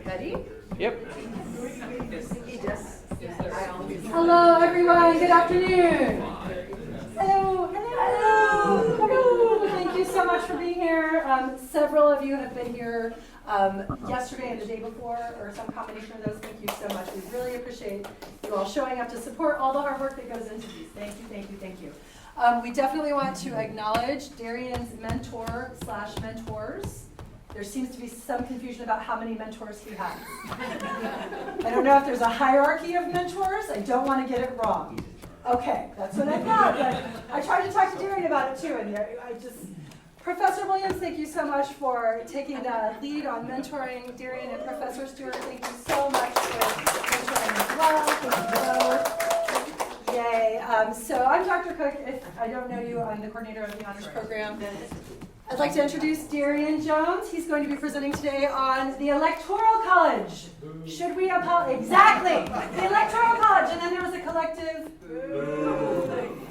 Ready? Yep. Hello, everyone. Good afternoon. Hello. Thank you so much for being here. Several of you have been here yesterday and the day before, or some combination of those. Thank you so much. We really appreciate you all showing up to support all the hard work that goes into these. Thank you. We definitely want to acknowledge Darrian's mentor/mentors. There seems to be some confusion about how many mentors he has. I don't know if there's a hierarchy of mentors. I don't want to get it wrong. Okay, that's what I thought. But I tried to talk to Darrian about it too, and Professor Williams, thank you so much for taking the lead on mentoring Darrian, and Professor Stewart, thank you so much for mentoring as well. Thank you both. Yay. So I'm Dr. Cook. If I don't know you, I'm the coordinator of the honors program. I'd like to introduce Darrian Jones. He's going to be presenting today on the Electoral College. Should we apologize? Exactly! The Electoral College. And then there was a collective...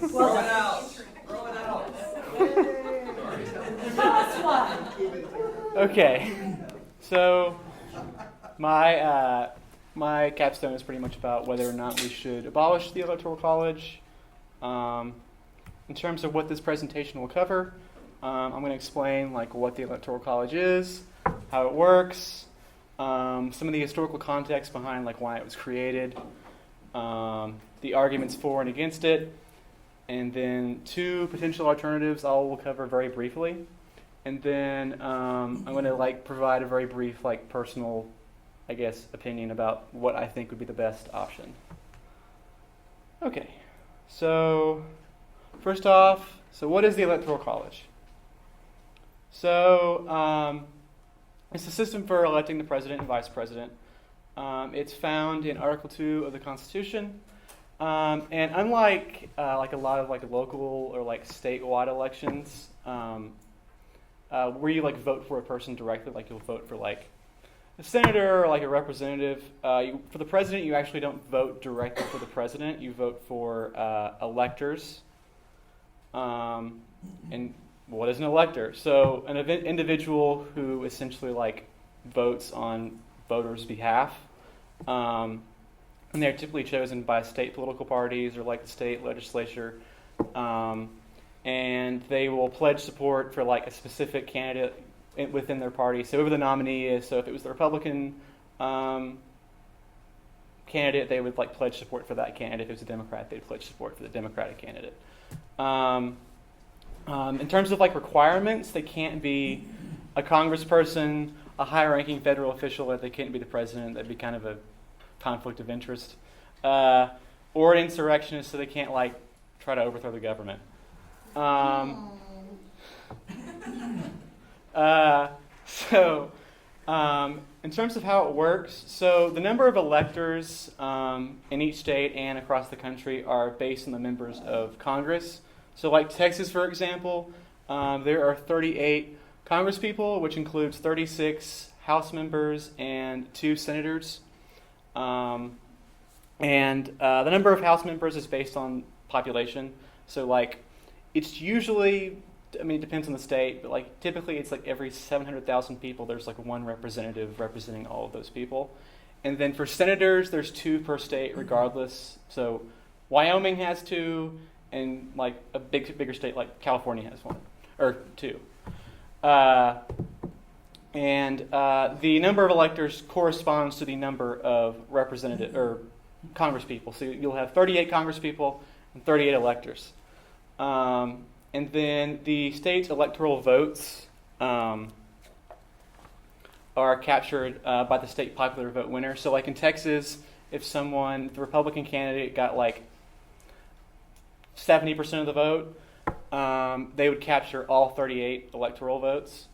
Throw it out! Tell us why. Okay. So my capstone is pretty much about whether or not we should abolish the Electoral College. In terms of what this presentation will cover, I'm going to explain what the Electoral College is, how it works, some of the historical context behind why it was created, the arguments for and against it, and then two potential alternatives I will cover very briefly. And then I'm going to provide a very brief personal, opinion about what I think would be the best option. Okay, so first off, what is the Electoral College? So it's a system for electing the president and vice president. It's found in Article 2 of the Constitution. And unlike a lot of local or statewide elections, where you vote for a person directly, you'll vote for a senator or a representative. For the president, you actually don't vote directly for the president. You vote for electors. And what is an elector? So an individual who essentially votes on voters' behalf. And they're typically chosen by state political parties or the state legislature. And they will pledge support for a specific candidate within their party. So whoever the nominee is, so if it was the Republican candidate, they would like pledge support for that candidate. If it was a Democrat, they'd pledge support for the Democratic candidate. In terms of like requirements, they can't be a congressperson, a high-ranking federal official, that they can't be the president. That'd be kind of a conflict of interest. Or an insurrectionist, so they can't like try to overthrow the government. In terms of how it works, so the number of electors in each state and across the country are based on the members of Congress. So like Texas, for example, there are 38 congresspeople, which includes 36 House members and 2 senators. The number of House members is based on population. So like it's usually, I mean, it depends on the state, but like typically it's like every 700,000 people, there's like one representative representing all of those people. And then for senators, there's 2 per state regardless. So Wyoming has 2, and like a bigger state like California has 1 or 2. The number of electors corresponds to the number of representative or congresspeople. So you'll have 38 congresspeople and 38 electors. And then the state's electoral votes are captured by the state popular vote winner. So like in Texas, if the Republican candidate got like 70% of the vote, they would capture all 38 electoral votes.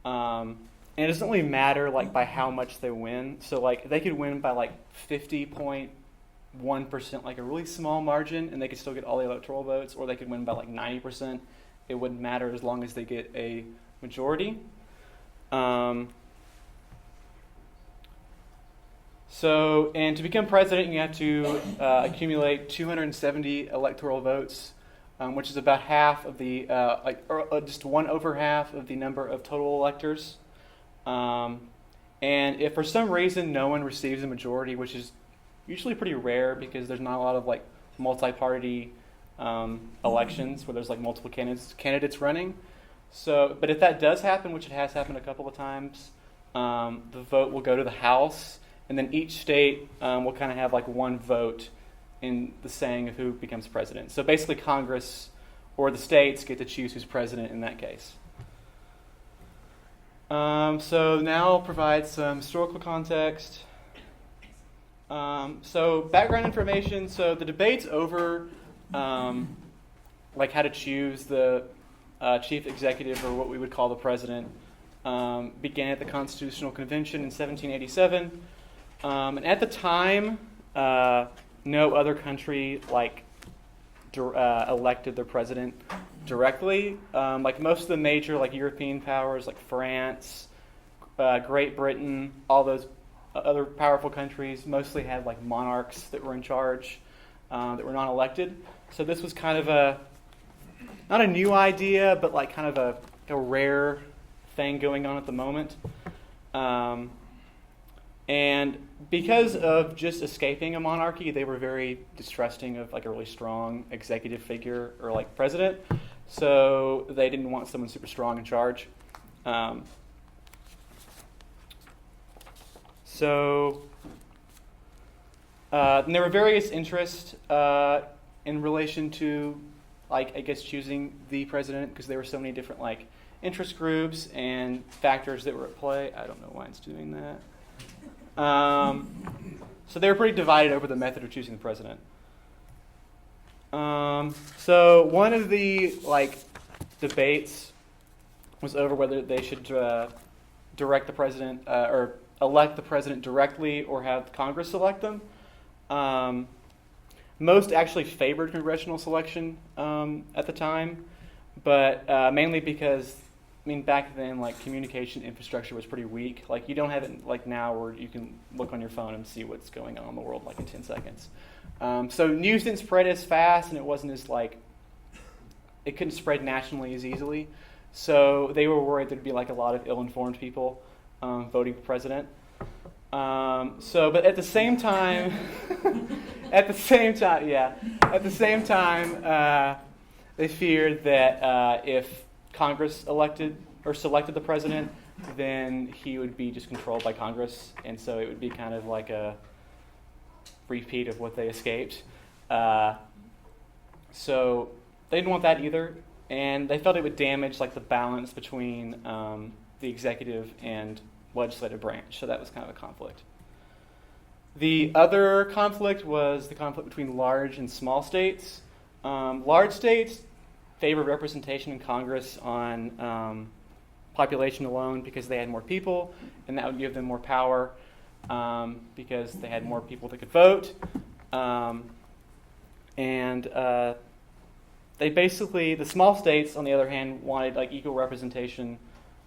And it doesn't really matter like by how much they win. So like they could win by like 50.1%, like a really small margin, and they could still get all the electoral votes, or they could win by like 90%. It wouldn't matter as long as they get a majority. And to become president, you have to accumulate 270 electoral votes, which is about half of the, just 1/2 of the number of total electors. And if for some reason no one receives a majority, which is usually pretty rare because there's not a lot of like multi-party elections where there's like multiple candidates running. So, but if that does happen, which it has happened a couple of times, the vote will go to the House, and then each state will kind of have like one vote in the saying of who becomes president. So basically Congress or the states get to choose who's president in that case. So now I'll provide some historical context. So background information. So the debates over like how to choose the chief executive, or what we would call the president, began at the Constitutional Convention in 1787. And at the time, no other country like elected their president directly. Like most of the major like European powers, like France, Great Britain, all those other powerful countries, mostly had like monarchs that were in charge, that were not elected. So this was kind of not a new idea, but like kind of a rare thing going on at the moment. And because of just escaping a monarchy, they were very distrusting of like a really strong executive figure or like president. So they didn't want someone super strong in charge. And there were various interests in relation to, like, I guess, choosing the president, because there were so many different like interest groups and factors that were at play. I don't know why it's doing that. So they were pretty divided over the method of choosing the president. So one of the like debates was over whether they should direct the president or elect the president directly or have Congress select them. Most actually favored congressional selection at the time, but mainly because, I mean, back then, like, communication infrastructure was pretty weak. Like, you don't have it like now where you can look on your phone and see what's going on in the world, like, in 10 seconds. So news didn't spread as fast, and it wasn't as, like, it couldn't spread nationally as easily. So they were worried there'd be, like, a lot of ill-informed people voting for president. But at the same time, they feared that if Congress elected or selected the president, then he would be just controlled by Congress, and so it would be kind of like a repeat of what they escaped. So they didn't want that either, and they felt it would damage like the balance between the executive and legislative branch. So that was kind of a conflict. The other conflict was the conflict between large and small states. Large states favor representation in Congress on population alone because they had more people, and that would give them more power because they had more people that could vote. They basically, the small states, on the other hand, wanted like equal representation,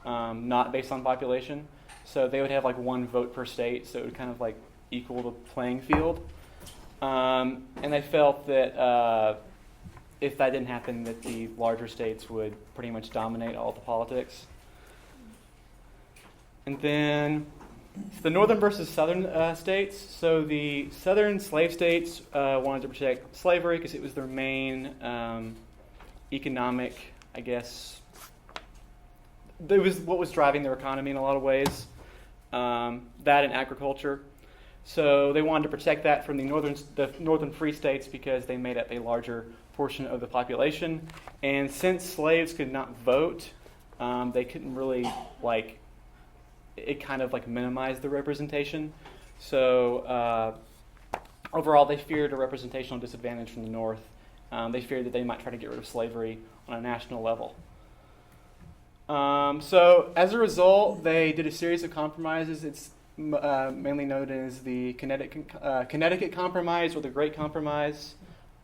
not based on population. So they would have like one vote per state, so it would kind of like equal the playing field. And they felt that if that didn't happen, that the larger states would pretty much dominate all the politics. And then the northern versus southern states. So the southern slave states wanted to protect slavery because it was their main economic, I guess, it was what was driving their economy in a lot of ways. That and agriculture. So they wanted to protect that from the northern free states because they made up a larger portion of the population. And since slaves could not vote, they couldn't really it kind of like minimized the representation. So overall, they feared a representational disadvantage from the North. They feared that they might try to get rid of slavery on a national level. So as a result, they did a series of compromises. It's mainly known as the Connecticut Compromise or the Great Compromise.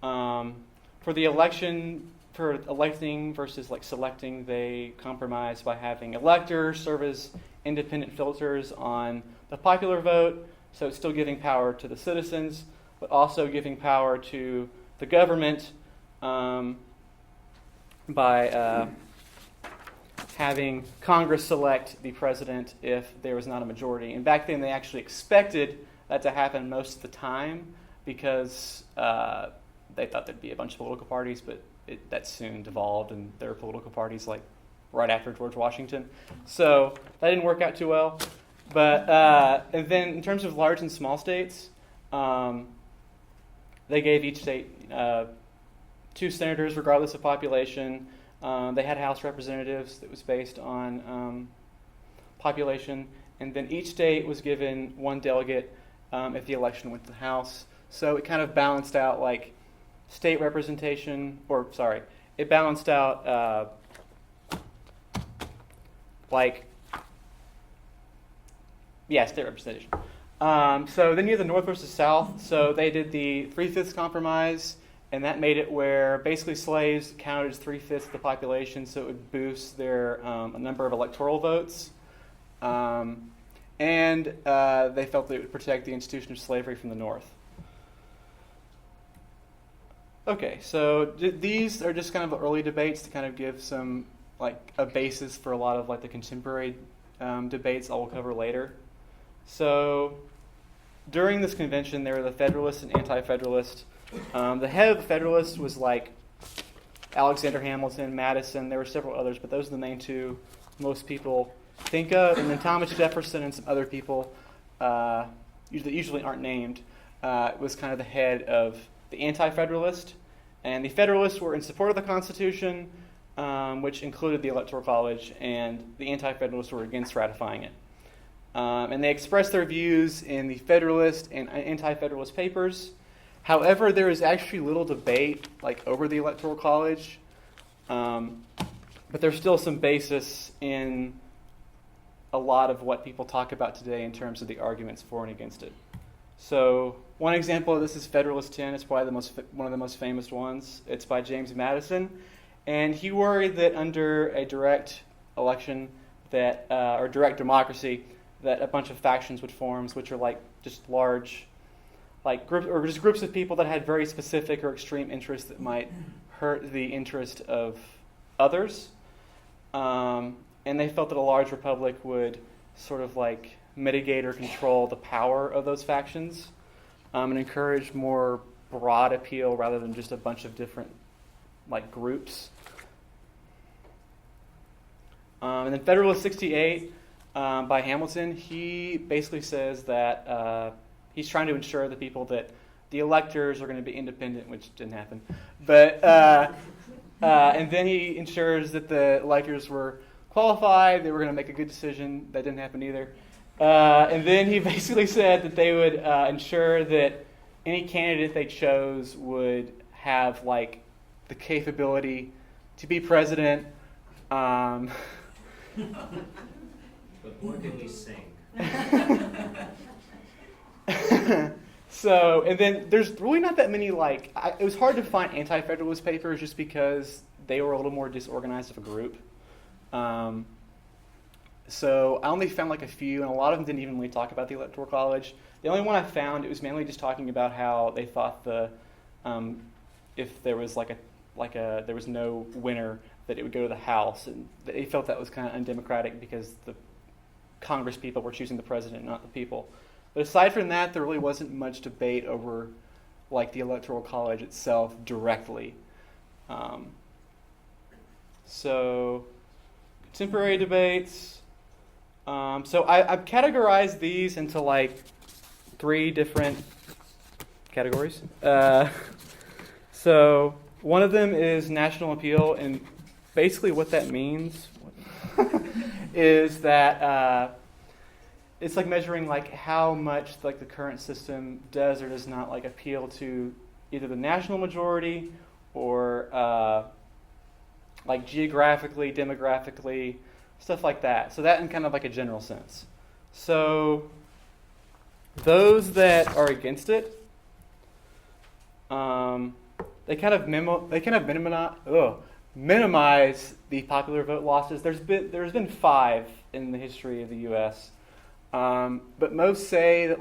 For the election, for electing versus like selecting, they compromised by having electors serve as independent filters on the popular vote, so it's still giving power to the citizens, but also giving power to the government by having Congress select the president if there was not a majority. And back then they actually expected that to happen most of the time because they thought there'd be a bunch of political parties, but that soon devolved, and there were political parties like right after George Washington. So that didn't work out too well. But and then in terms of large and small states, they gave each state 2 senators regardless of population. They had House representatives that was based on population. And then each state was given 1 delegate if the election went to the House. So it kind of balanced out like state representation, it balanced out state representation. So then you have the North versus South. So they did the 3/5 compromise, and that made it where basically slaves counted as 3/5 of the population, so it would boost their number of electoral votes. And they felt that it would protect the institution of slavery from the North. Okay, so these are just kind of the early debates to kind of give some a basis for a lot of the contemporary debates I will cover later. So during this convention, there were the Federalists and Anti-Federalists. The head of the Federalists was Alexander Hamilton, Madison. There were several others, but those are the main 2 most people think of. And then Thomas Jefferson and some other people that usually aren't named was kind of the head of the Anti-Federalist. And the Federalists were in support of the Constitution, which included the Electoral College, and the Anti-Federalists were against ratifying it. And they expressed their views in the Federalist and Anti-Federalist papers. However, there is actually little debate over the Electoral College, but there's still some basis in a lot of what people talk about today in terms of the arguments for and against it. So one example of this is Federalist 10. It's probably one of the most famous ones. It's by James Madison, and he worried that under a direct election or direct democracy, that a bunch of factions would form, which are just large, groups of people that had very specific or extreme interests that might hurt the interest of others. And they felt that a large republic would sort of mitigate or control the power of those factions and encourage more broad appeal rather than just a bunch of different groups. And then Federalist 68 by Hamilton, he basically says that he's trying to ensure the people that the electors are going to be independent, which didn't happen. But and then he ensures that the electors were qualified, they were going to make a good decision. That didn't happen either. And then he basically said that they would ensure that any candidate they chose would have the capability to be president. But boy, can he sing. So, and then there's really not that many, it was hard to find anti-federalist papers just because they were a little more disorganized of a group. So I only found a few, and a lot of them didn't even really talk about the Electoral College. The only one I found, it was mainly just talking about how they thought if there was there was no winner, that it would go to the House, and they felt that was kind of undemocratic because the Congress people were choosing the president, not the people. But aside from that, there really wasn't much debate over the Electoral College itself directly. So contemporary debates. So I've categorized these into 3 different categories. So one of them is national appeal, and basically what that means is that it's measuring how much the current system does or does not appeal to either the national majority or geographically, demographically, stuff like that. So that in kind of a general sense. So those that are against it, they kind of minimize the popular vote losses. There's been 5 in the history of the U.S., but most say that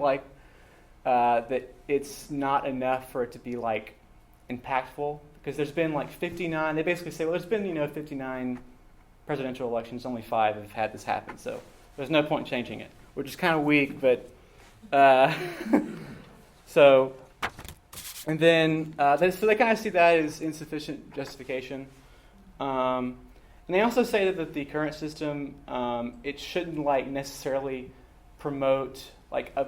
that it's not enough for it to be impactful, because there's been 59. They basically say, well, there's been 59% presidential elections, only 5 have had this happen. So there's no point in changing it, which is kind of weak, but so. And then, so they kind of see that as insufficient justification. And they also say that the current system, it shouldn't like necessarily promote like a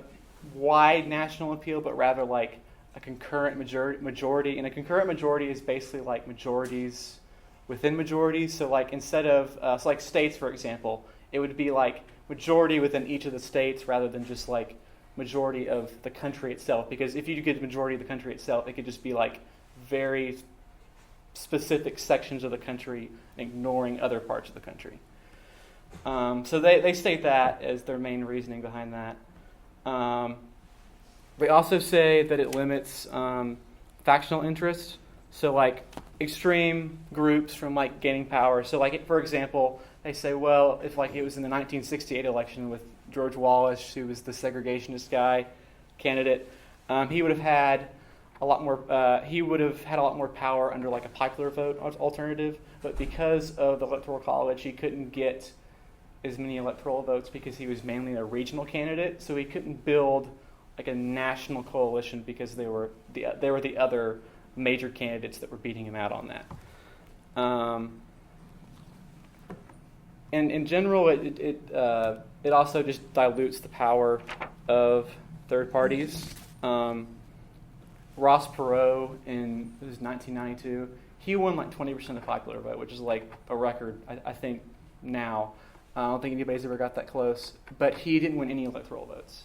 wide national appeal, but rather like a concurrent majority. And a concurrent majority is basically like majorities within majorities. So like instead of, so like states, for example, it would be like majority within each of the states rather than just like majority of the country itself, because if you get the majority of the country itself, it could just be like very specific sections of the country ignoring other parts of the country. So they state that as their main reasoning behind that. They also say that it limits factional interest, so like extreme groups from like gaining power. So like for example, they say, well, if like it was in the 1968 election with George Wallace, who was the segregationist candidate, he would have had a lot more. He would have had a lot more power under like a popular vote alternative. But because of the Electoral College, he couldn't get as many electoral votes because he was mainly a regional candidate. So he couldn't build like a national coalition because they were the other major candidates that were beating him out on that. And in general, it also just dilutes the power of third parties. Ross Perot in 1992, he won like 20% of the popular vote, which is like a record, I think, now. I don't think anybody's ever got that close. But he didn't win any electoral votes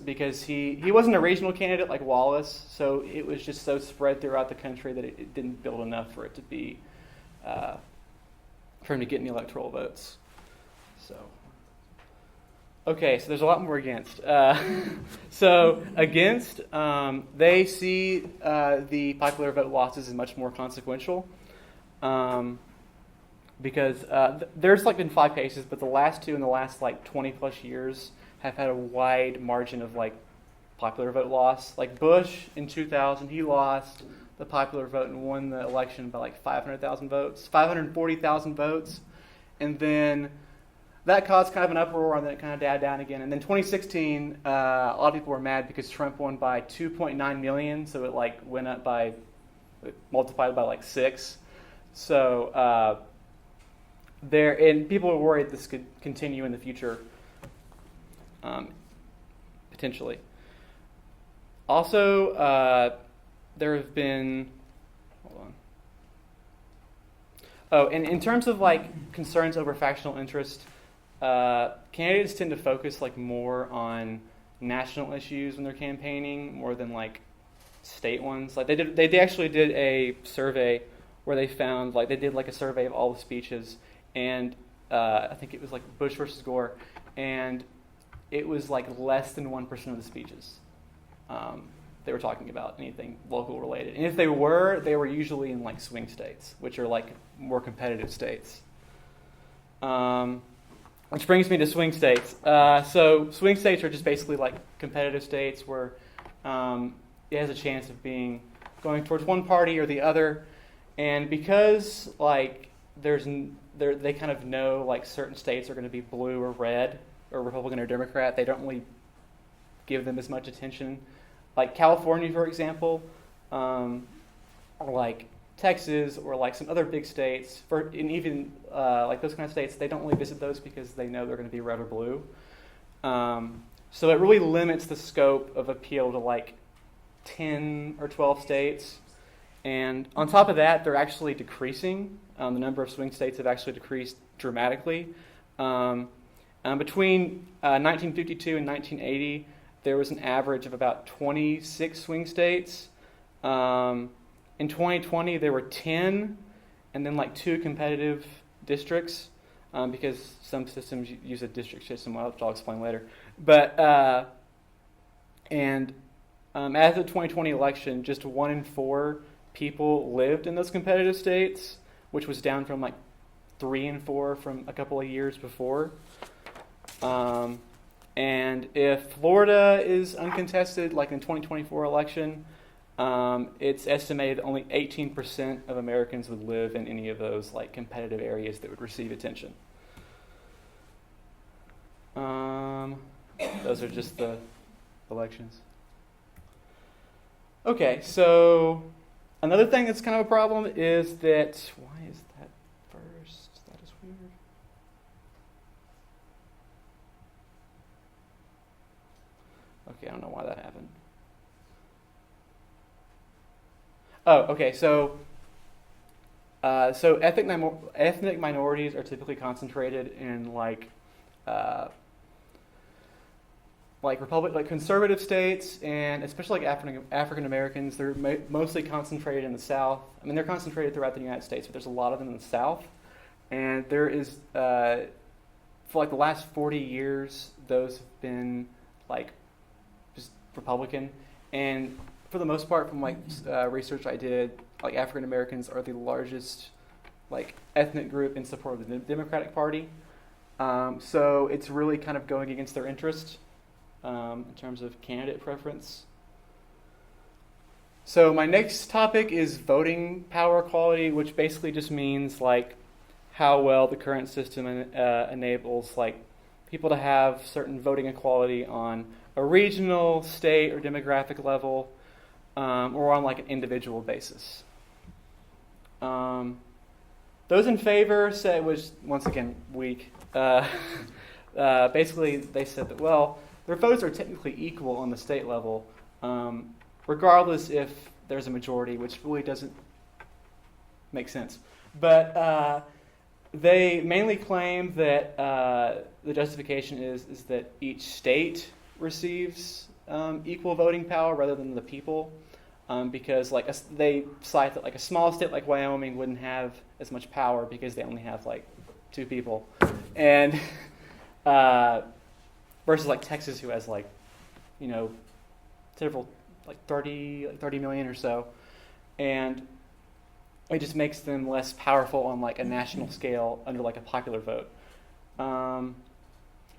because he wasn't a regional candidate like Wallace, so it was just so spread throughout the country that it didn't build enough for it to be for him to get any electoral votes. So, okay, so there's a lot more against. So against, they see the popular vote losses as much more consequential because there's like been 5 cases, but the last 2 in the last like 20 plus years have had a wide margin of like popular vote loss. Like Bush in 2000, he lost the popular vote and won the election by like 540,000 votes. And then that caused kind of an uproar, and then it kind of died down again. And then 2016, a lot of people were mad because Trump won by 2.9 million, so it like went up by, it multiplied by like 6. So and people were worried this could continue in the future, potentially. Also, there have been, hold on. Oh, and in terms of like concerns over factional interest, candidates tend to focus like more on national issues when they're campaigning more than like state ones. Like they actually did a survey where they found like they did like a survey of all the speeches, and I think it was like Bush versus Gore, and it was like less than 1% of the speeches they were talking about anything local related. And if they were usually in like swing states, which are like more competitive states. Which brings me to swing states. So swing states are just basically like competitive states where it has a chance of going towards one party or the other. And because like they kind of know like certain states are going to be blue or red or Republican or Democrat, they don't really give them as much attention. Like California, for example, or like Texas or like some other big states, and even like those kind of states, they don't really visit those because they know they're going to be red or blue. So it really limits the scope of appeal to like 10 or 12 states. And on top of that, they're actually decreasing. The number of swing states have actually decreased dramatically. Between 1952 and 1980, there was an average of about 26 swing states. In 2020, there were 10, and then like 2 competitive districts, because some systems use a district system, which I'll explain later. But as of the 2020 election, just 1 in 4 people lived in those competitive states, which was down from like 3 in 4 from a couple of years before. And if Florida is uncontested, like in the 2024 election, it's estimated that only 18% of Americans would live in any of those like competitive areas that would receive attention. Those are just the elections. Okay, so another thing that's kind of a problem is that, why is that first? That is weird. Okay, I don't know why that happened. Oh, okay, so ethnic minorities are typically concentrated in like conservative states, and especially like African Americans. They're mostly concentrated in the South. I mean, they're concentrated throughout the United States, but there's a lot of them in the South. And there is, for like the last 40 years, those have been like just Republican. And for the most part, from like research I did, like African Americans are the largest like ethnic group in support of the Democratic Party. So it's really kind of going against their interest. In terms of candidate preference. So my next topic is voting power equality, which basically just means like how well the current system enables like people to have certain voting equality on a regional, state, or demographic level, or on like an individual basis. Those in favor said it was, once again, weak. Basically, they said that, well, their votes are technically equal on the state level, regardless if there's a majority, which really doesn't make sense. But they mainly claim that the justification is that each state receives equal voting power rather than the people, because like they cite that like a small state like Wyoming wouldn't have as much power because they only have like 2 people, and versus like Texas, who has like, you know, several, like 30 million or so, and it just makes them less powerful on like a national scale under like a popular vote.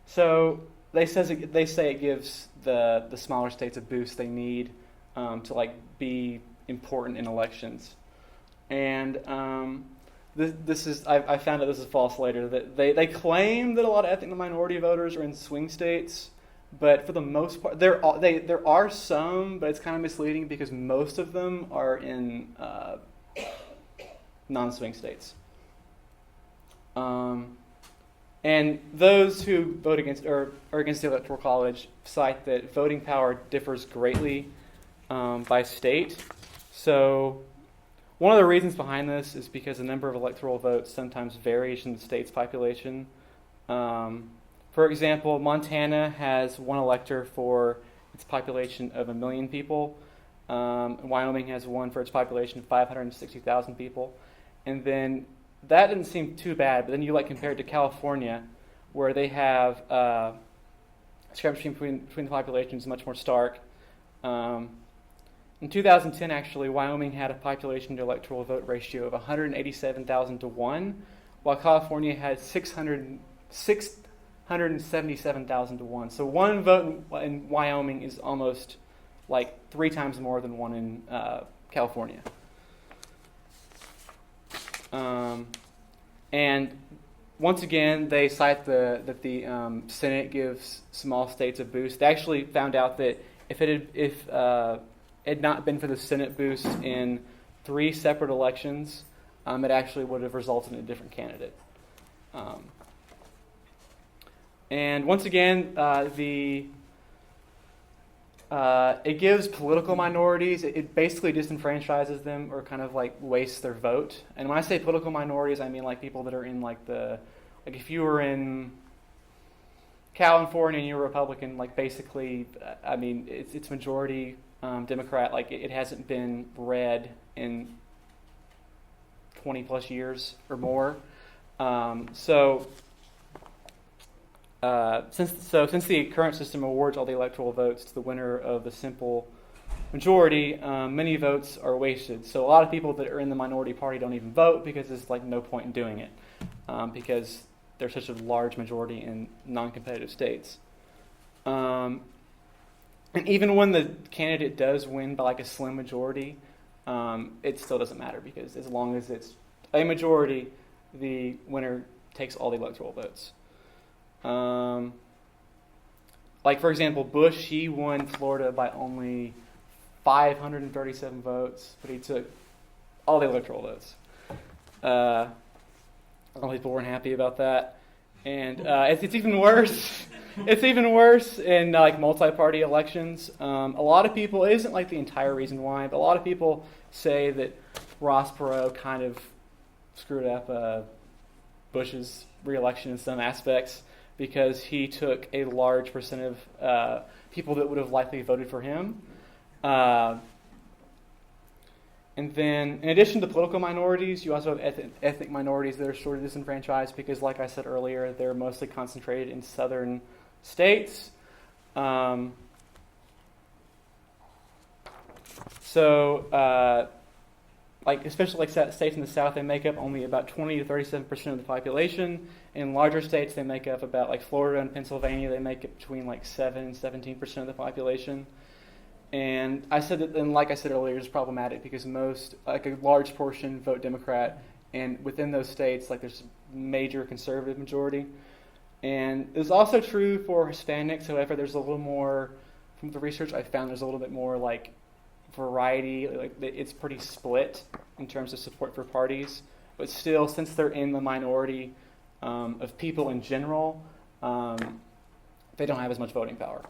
So they say it gives the smaller states a boost they need to like be important in elections, and I found out this is false later, that they claim that a lot of ethnic minority voters are in swing states, but for the most part, there are some, but it's kind of misleading because most of them are in non-swing states. And those who vote against or are against the Electoral College cite that voting power differs greatly by state. So one of the reasons behind this is because the number of electoral votes sometimes varies in the state's population. For example, Montana has 1 elector for its population of 1 million people. Wyoming has 1 for its population of 560,000 people. And then that didn't seem too bad, but then you like compare it to California, where they have discrepancy between the populations is much more stark. In 2010, actually, Wyoming had a population to electoral vote ratio of 187,000 to 1, while California had 677,000 to 1. So 1 vote in Wyoming is almost like 3 times more than 1 in California. And once again, they cite that the Senate gives small states a boost. They actually found out that if it had not been for the Senate boost in 3 separate elections, it actually would have resulted in a different candidate. And once again, it gives political minorities, it basically disenfranchises them or kind of like wastes their vote. And when I say political minorities, I mean like people that are in like if you were in California and you're a Republican, like basically, I mean, it's majority Democrat, like it hasn't been red in 20 plus years or more. Since the current system awards all the electoral votes to the winner of the simple majority, many votes are wasted. So a lot of people that are in the minority party don't even vote because there's like no point in doing it, because there's such a large majority in non-competitive states. And even when the candidate does win by like a slim majority, it still doesn't matter because as long as it's a majority, the winner takes all the electoral votes. Like, for example, Bush, he won Florida by only 537 votes, but he took all the electoral votes. A lot of people weren't happy about that. And it's even worse. It's even worse in like multi-party elections. A lot of people, it isn't like the entire reason why, but a lot of people say that Ross Perot kind of screwed up Bush's re-election in some aspects because he took a large percent of people that would have likely voted for him. And then, in addition to political minorities, you also have ethnic minorities that are sort of disenfranchised because, like I said earlier, they're mostly concentrated in southern states. Like especially like states in the South, they make up only about 20 to 37% of the population. In larger states, they make up about like Florida and Pennsylvania, they make up between like 7 and 17% of the population. And I said that, and like I said earlier, it's problematic because most, like a large portion, vote Democrat, and within those states, like there's a major conservative majority. And it's also true for Hispanics. However, there's a little more, from the research I found, there's a little bit more like variety. Like it's pretty split in terms of support for parties. But still, since they're in the minority of people in general, they don't have as much voting power.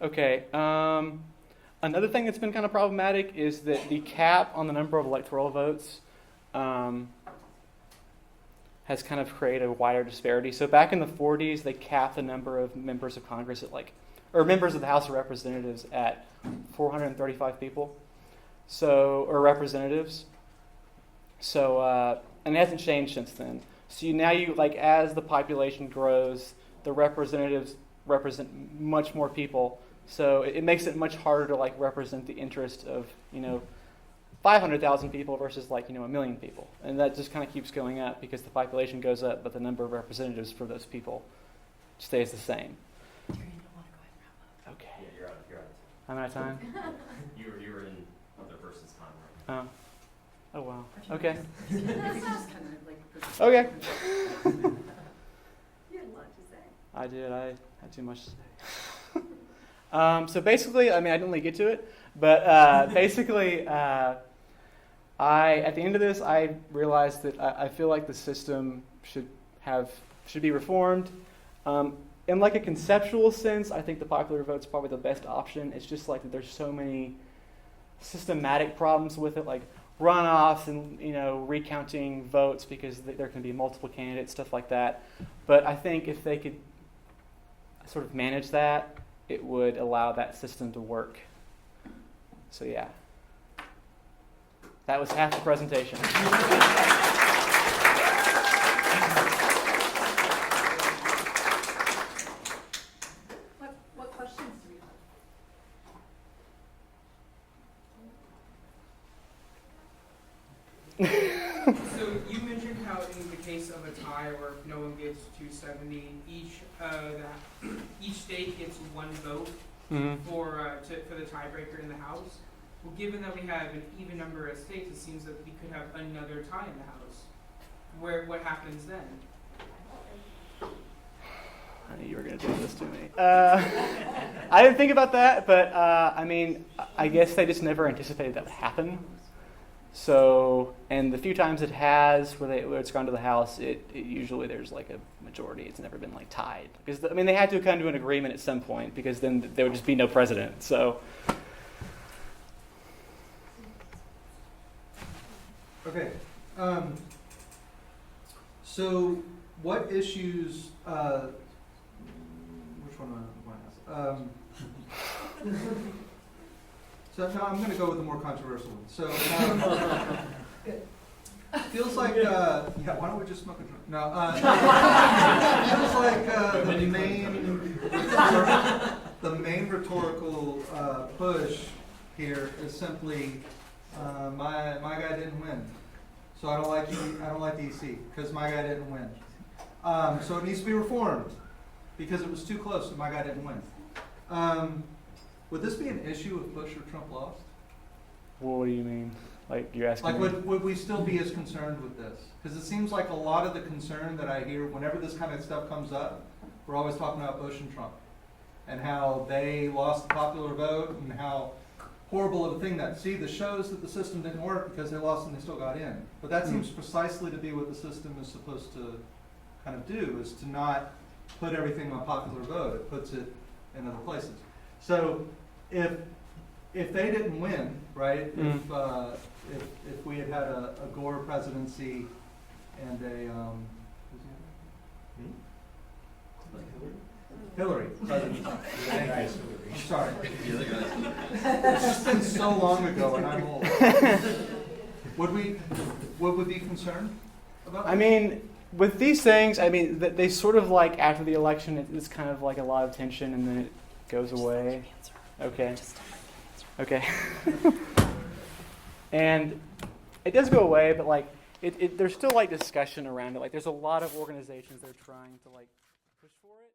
Okay. Another thing that's been kind of problematic is that the cap on the number of electoral votes has kind of created a wider disparity. So back in the 40s, they capped the number of members of Congress at members of the House of Representatives at 435 people. Or representatives. So, and it hasn't changed since then. So now as the population grows, the representatives represent much more people. So it makes it much harder to represent the interest of 500,000 people versus 1 million people, and that just kind of keeps going up because the population goes up, but the number of representatives for those people stays the same. Darrian, you don't want to go ahead and wrap up. Okay. Yeah, you're out of I'm out of time. You were in other person's time, right? Oh wow. Okay. This is just kind of like Okay. You had a lot to say. I did. I had too much to say. So basically, I didn't really get to it, but basically, at the end of this, I realized that I feel like the system should be reformed. In a conceptual sense, I think the popular vote's probably the best option. It's just that there's so many systematic problems with it, like runoffs and recounting votes because there can be multiple candidates, stuff like that. But I think if they could sort of manage that, it would allow that system to work. So yeah, that was half the presentation. What questions do we have? So you mentioned how in the case of a tie where if no one gets 270, each state gets one vote for the tiebreaker in the House. Well, given that we have an even number of states, it seems that we could have another tie in the House. What happens then? I knew you were going to do this to me. I didn't think about that, but I guess they just never anticipated that would happen. So, and the few times it has, where it's gone to the House, it usually there's a majority. It's never been tied because they had to come to an agreement at some point because then there would just be no president. So. Okay. So, what issues? Which one do I want to ask? So no, I'm going to go with the more controversial one. So it feels like, yeah, why don't we just smoke a joint? No, it feels like the main rhetorical push here is simply, my guy didn't win. So I don't like the EC because my guy didn't win. So it needs to be reformed because it was too close and my guy didn't win. Would this be an issue if Bush or Trump lost? Well, what do you mean? Like you're asking Like, me? would we still be as concerned with this? Because it seems like a lot of the concern that I hear whenever this kind of stuff comes up, we're always talking about Bush and Trump and how they lost the popular vote and how horrible of a thing that. See, this shows that the system didn't work because they lost and they still got in. But that seems precisely to be what the system is supposed to kind of do, is to not put everything on popular vote. It puts it in other places. So if they didn't win, right? If we had had a Gore presidency and a Hillary presidency. I'm sorry. It's just been so long ago, and I'm old. Would we be concerned about that? I mean, with these things, I mean, they sort of like after the election, it's kind of like a lot of tension, and then it goes away. Okay. Okay. And it does go away, but like there's still like discussion around it. Like there's a lot of organizations that are trying to like push for it.